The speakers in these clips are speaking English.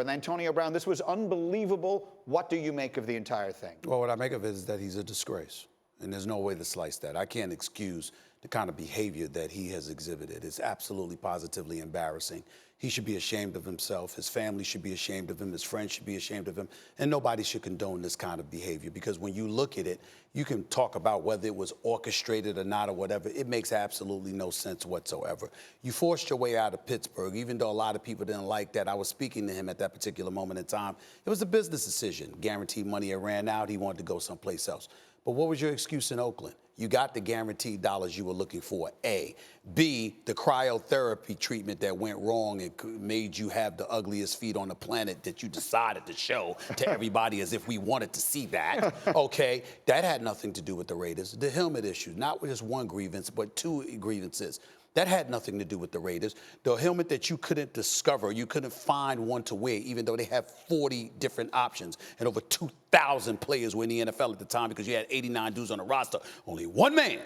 With Antonio Brown, this was unbelievable. What do you make of the entire thing? Well, what I make of it is that he's a disgrace, and there's no way to slice that. I can't excuse the kind of behavior that he has exhibited. It's absolutely positively embarrassing. He should be ashamed of himself. His family should be ashamed of him. His friends should be ashamed of him. And nobody should condone this kind of behavior, because when you look at it, you can talk about whether it was orchestrated or not or whatever. It makes absolutely no sense whatsoever. You forced your way out of Pittsburgh, even though a lot of people didn't like that. I was speaking to him at that particular moment in time. It was a business decision. Guaranteed money had ran out. He wanted to go someplace else. But what was your excuse in Oakland? You got the guaranteed dollars you were looking for, A. B, the cryotherapy treatment that went wrong and made you have the ugliest feet on the planet that you decided to show to everybody as if we wanted to see that, okay? That had nothing to do with the Raiders. The helmet issue, not just one grievance, but two grievances. That had nothing to do with the Raiders. The helmet that you couldn't discover, you couldn't find one to wear, even though they have 40 different options. And over 2,000 players were in the NFL at the time, because you had 89 dudes on the roster. Only one man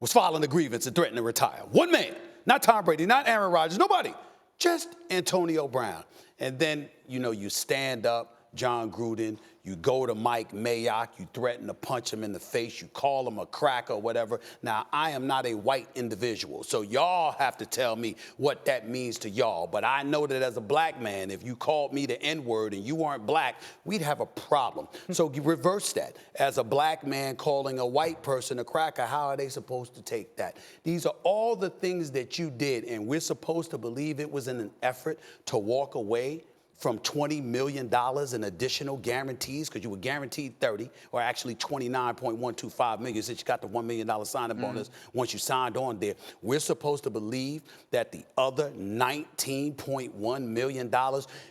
was filing a grievance and threatening to retire. One man. Not Tom Brady, not Aaron Rodgers, nobody. Just Antonio Brown. And then, you know, you stand up, John Gruden, you go to Mike Mayock, you threaten to punch him in the face, you call him a cracker or whatever. Now, I am not a white individual, so y'all have to tell me what that means to y'all. But I know that as a black man, if you called me the N-word and you weren't black, we'd have a problem. So you reverse that. As a black man calling a white person a cracker, how are they supposed to take that? These are all the things that you did, and we're supposed to believe it was in an effort to walk away from $20 million in additional guarantees, because you were guaranteed 30, or actually $29.125 million, since you got the $1 million signing bonus once you signed on there. We're supposed to believe that the other $19.1 million,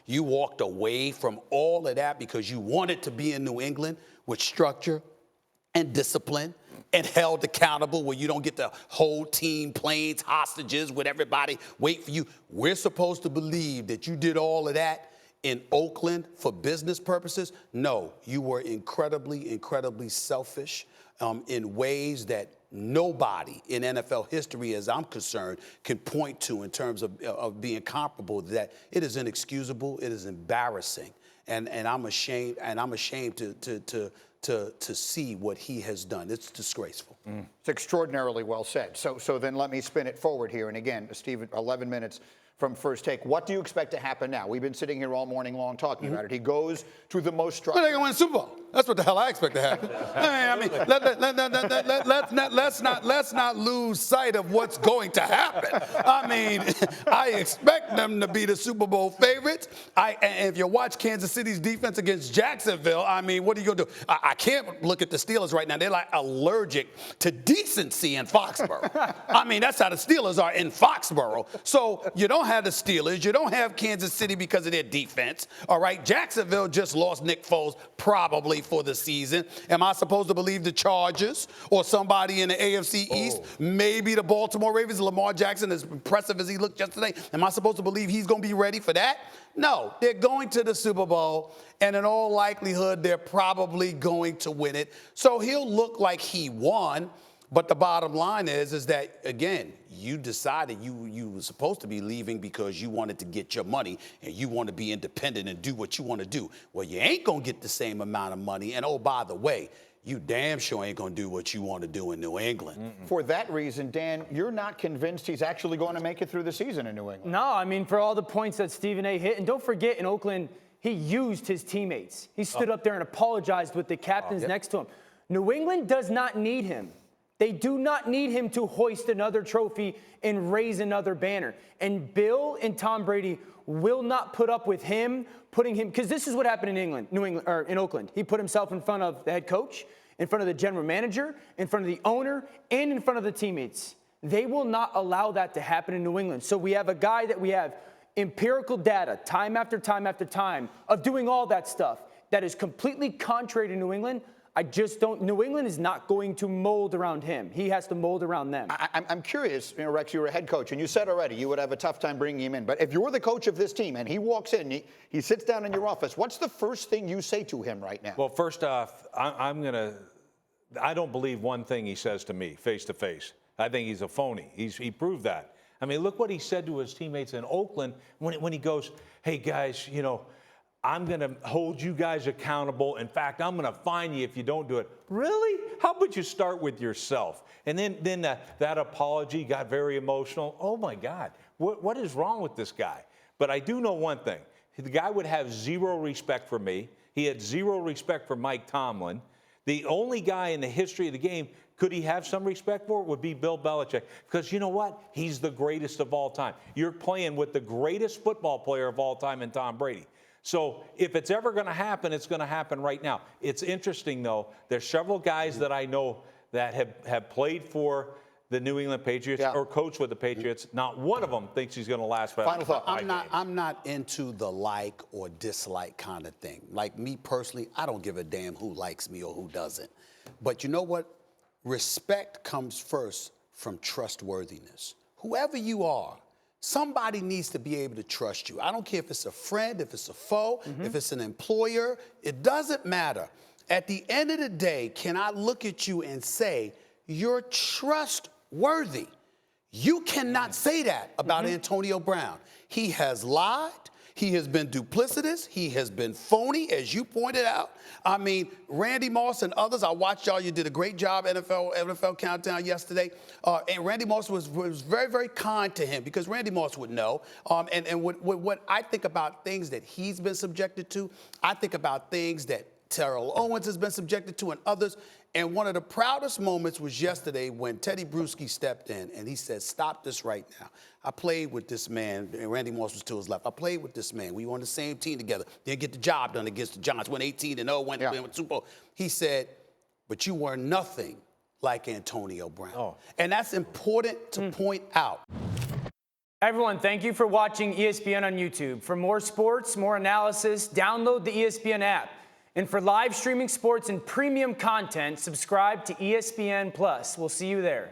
you walked away from all of that because you wanted to be in New England with structure and discipline and held accountable, where you don't get the whole team planes hostages with everybody wait for you. We're supposed to believe that you did all of that in Oakland for business purposes? No, you were incredibly, incredibly selfish in ways that nobody in NFL history, as I'm concerned, can point to in terms of being comparable. That it is inexcusable, it is embarrassing, and I'm ashamed, to see what he has done. It's disgraceful. It's extraordinarily well said. So then let me spin it forward here. And again, Steve, 11 minutes from First Take. What do you expect to happen now? We've been sitting here all morning long talking about it. He goes to the most structured. They're going to win the Super Bowl. That's what the hell I expect to happen. I mean, let's not lose sight of what's going to happen. I mean, I expect them to be the Super Bowl favorites. And if you watch Kansas City's defense against Jacksonville, I mean, what are you going to do? I can't look at the Steelers right now. They're like allergic to decency in Foxborough. I mean, that's how the Steelers are in Foxborough. So you don't have the Steelers. You don't have Kansas City because of their defense. All right, Jacksonville just lost Nick Foles probably for the season. Am I supposed to believe the Chargers or somebody in the AFC East? Maybe the Baltimore Ravens, Lamar Jackson, as impressive as he looked yesterday. Am I supposed to believe he's going to be ready for that? No, they're going to the Super Bowl, and in all likelihood, they're probably going to win it. So he'll look like he won. But the bottom line is that, again, you decided you were supposed to be leaving because you wanted to get your money and you want to be independent and do what you want to do. Well, you ain't going to get the same amount of money. And, oh, by the way, you damn sure ain't going to do what you want to do in New England. For that reason, Dan, you're not convinced he's actually going to make it through the season in New England? No, I mean, for all the points that Stephen A. hit, and don't forget, in Oakland, he used his teammates. He stood up there and apologized with the captains next to him. New England does not need him. They do not need him to hoist another trophy and raise another banner. And Bill and Tom Brady will not put up with him putting him, because this is what happened in in Oakland. He put himself in front of the head coach, in front of the general manager, in front of the owner, and in front of the teammates. They will not allow that to happen in New England. So we have a guy that we have empirical data, time after time after time, of doing all that stuff that is completely contrary to New England. I just don't. New England is not going to mold around him. He has to mold around them. I'm curious, Rex, you were a head coach, and you said already you would have a tough time bringing him in. But if you're the coach of this team and he walks in, he sits down in your office, what's the first thing you say to him right now? Well, first off, I don't believe one thing he says to me face to face. I think he's a phony. He proved that. I mean, look what he said to his teammates in Oakland when he goes, hey, guys, you know, I'm going to hold you guys accountable. In fact, I'm going to fine you if you don't do it. Really? How about you start with yourself? And then that apology got very emotional. Oh, my God. What is wrong with this guy? But I do know one thing. The guy would have zero respect for me. He had zero respect for Mike Tomlin. The only guy in the history of the game could he have some respect for would be Bill Belichick. Because you know what? He's the greatest of all time. You're playing with the greatest football player of all time in Tom Brady. So if it's ever going to happen, it's going to happen right now. It's interesting, though. There's several guys that I know that have played for the New England Patriots or coached with the Patriots. Not one of them thinks he's going to last forever. Final thought. I'm not into the like or dislike kind of thing. Like me personally, I don't give a damn who likes me or who doesn't. But you know what? Respect comes first from trustworthiness. Whoever you are, somebody needs to be able to trust you. I don't care if it's a friend, if it's a foe, if it's an employer. It doesn't matter. At the end of the day, can I look at you and say, you're trustworthy? You cannot say that about Antonio Brown. He has lied. He has been duplicitous. He has been phony, as you pointed out. I mean, Randy Moss and others, I watched y'all. You did a great job, NFL Countdown yesterday. And Randy Moss was very, very kind to him because Randy Moss would know. And what I think about things that he's been subjected to, I think about things that Terrell Owens has been subjected to and others. And one of the proudest moments was yesterday when Teddy Bruschi stepped in and he said, stop this right now. I played with this man, and Randy Moss was to his left. I played with this man. We were on the same team together. Didn't get the job done against the Giants. Went 18-0, went to Super Bowl. He said, but you were nothing like Antonio Brown. Oh. And that's important to point out. Everyone, thank you for watching ESPN on YouTube. For more sports, more analysis, download the ESPN app. And for live streaming sports and premium content, subscribe to ESPN+. We'll see you there.